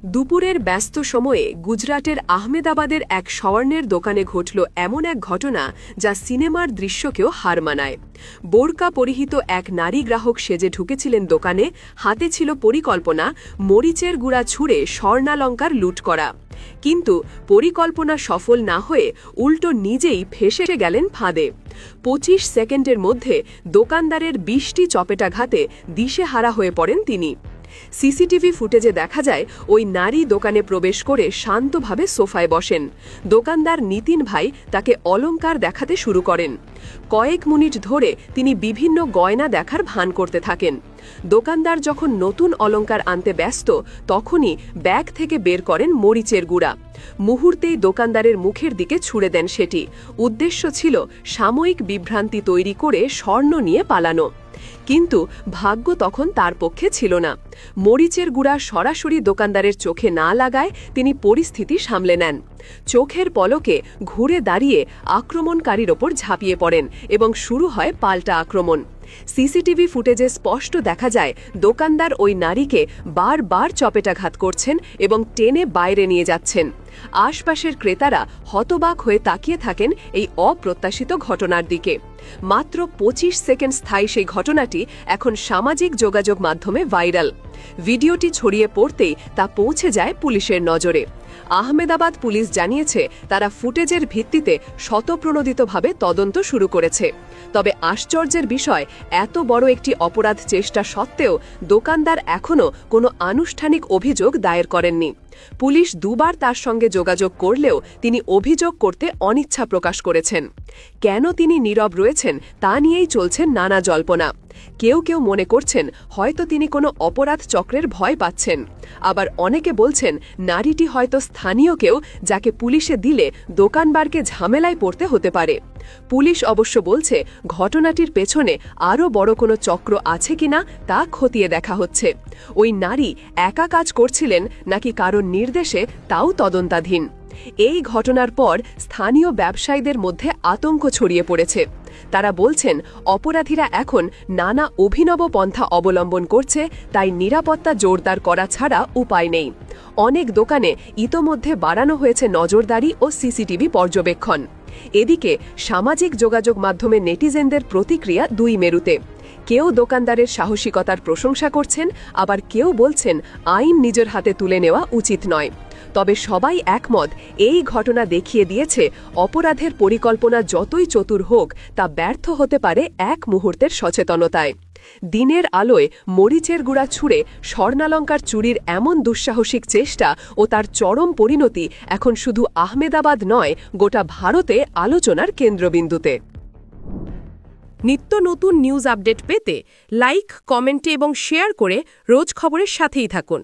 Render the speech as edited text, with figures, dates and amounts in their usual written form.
দুপুরের ব্যস্ত সময়ে গুজরাটের আহমেদাবাদের এক স্বর্ণের দোকানে ঘটল এমন এক ঘটনা যা সিনেমার দৃশ্যকেও হার মানায়। বোরকা পরিহিত এক নারী গ্রাহক সেজে ঢুকেছিলেন দোকানে, হাতে ছিল পরিকল্পনা মরিচের গুঁড়া ছুঁড়ে স্বর্ণালঙ্কার লুট করা। কিন্তু পরিকল্পনা সফল না হয়ে উল্টো নিজেই ফেঁসে গেলেন ফাঁদে। ২৫ সেকেন্ডের মধ্যে দোকানদারের ২০টি চপেটাঘাতে দিশেহারা হয়ে পড়েন তিনি। সিসিটিভি ফুটেজে দেখা যায় ওই নারী দোকানে প্রবেশ করে শান্তভাবে সোফায় বসেন। দোকানদার নিতিন ভাই তাকে অলংকার দেখাতে শুরু করেন। কয়েক মিনিট ধরে তিনি বিভিন্ন গয়না দেখার ভান করতে থাকেন। দোকানদার যখন নতুন অলংকার আনতে ব্যস্ত তখনই ব্যাগ থেকে বের করেন মরিচের গুঁড়া। মুহূর্তেই দোকানদারের মুখের দিকে ছুঁড়ে দেন সেটি। উদ্দেশ্য ছিল সাময়িক বিভ্রান্তি তৈরি করে স্বর্ণ নিয়ে পালানো। কিন্তু ভাগ্য তখন তার পক্ষে ছিল না। মরিচের গুঁড়া সরাসরি দোকানদারের চোখে না লাগায় তিনি পরিস্থিতি সামলে নেন। চোখের পলকে ঘুরে দাঁড়িয়ে আক্রমণকারীর ওপর ঝাঁপিয়ে পড়েন এবং শুরু হয় পাল্টা আক্রমণ। সিসিটিভি ফুটেজে স্পষ্ট দেখা যায় দোকানদার ওই নারীকে বারবার চপেটাঘাত করছেন এবং টেনে বাইরে নিয়ে যাচ্ছেন। আশপাশের ক্রেতারা হতবাক হয়ে তাকিয়ে থাকেন এই অপ্রত্যাশিত ঘটনার দিকে। মাত্র ২৫ সেকেন্ড স্থায়ী সেই ঘটনাটি এখন সামাজিক যোগাযোগ মাধ্যমে ভাইরাল। ভিডিওটি ছড়িয়ে পড়তেই তা পৌঁছে যায় পুলিশের নজরে। আহমেদাবাদ পুলিশ জানিয়েছে তারা ফুটেজের ভিত্তিতে স্বতঃপ্রণোদিতভাবে তদন্ত শুরু করেছে। তবে আশ্চর্যের বিষয়, এত বড় একটি অপরাধ চেষ্টা সত্ত্বেও দোকানদার এখনও কোনো আনুষ্ঠানিক অভিযোগ দায়ের করেননি। পুলিশ দুবার তার সঙ্গে যোগাযোগ করলেও তিনি অভিযোগ করতে অনিচ্ছা প্রকাশ করেছেন। কেন তিনি নীরব রয়েছেন তা নিয়েই চলছে নানা জল্পনা। কেউ কেউ মনে করছেন হয়তো তিনি কোনো অপরাধ চক্রের ভয় পাচ্ছেন। আবার অনেকে বলছেন নারীটি হয়তো স্থানীয় কেউ, যাকে পুলিশে দিলে দোকানবারকে ঝামেলায় পড়তে হতে পারে। পুলিশ অবশ্য বলছে ঘটনাটির পেছনে আরও বড় কোনো চক্র আছে কিনা তা খতিয়ে দেখা হচ্ছে। ওই নারী একা কাজ করছিলেন নাকি কারোর নির্দেশে তাও তদন্তাধীন। এই ঘটনার পর স্থানীয় ব্যবসায়ীদের মধ্যে আতঙ্ক ছড়িয়ে পড়েছে। তারা বলছেন অপরাধীরা এখন নানা অভিনব পন্থা অবলম্বন করছে, তাই নিরাপত্তা জোরদার করা ছাড়া উপায় নেই। অনেক দোকানে ইতোমধ্যে বাড়ানো হয়েছে নজরদারি ও সিসিটিভি পর্যবেক্ষণ। এদিকে সামাজিক যোগাযোগ মাধ্যমে নেটিজেনদের প্রতিক্রিয়া দুই মেরুতে। কেউ দোকানদারের সাহসিকতার প্রশংসা করছেন, আবার কেউ বলছেন আইন নিজের হাতে তুলে নেওয়া উচিত নয়। তবে সবাই একমত, এই ঘটনা দেখিয়ে দিয়েছে অপরাধের পরিকল্পনা যতই চতুর হোক তা ব্যর্থ হতে পারে এক মুহূর্তের সচেতনতায়। দিনের আলোয় মরিচের গুঁড়া ছুঁড়ে স্বর্ণালঙ্কার চুরির এমন দুঃসাহসিক চেষ্টা ও তার চরম পরিণতি এখন শুধু আহমেদাবাদ নয়, গোটা ভারতে আলোচনার কেন্দ্রবিন্দুতে। নিত্য নতুন নিউজ আপডেট পেতে লাইক, কমেন্টে এবং শেয়ার করে রোজ খবরের সাথেই থাকুন।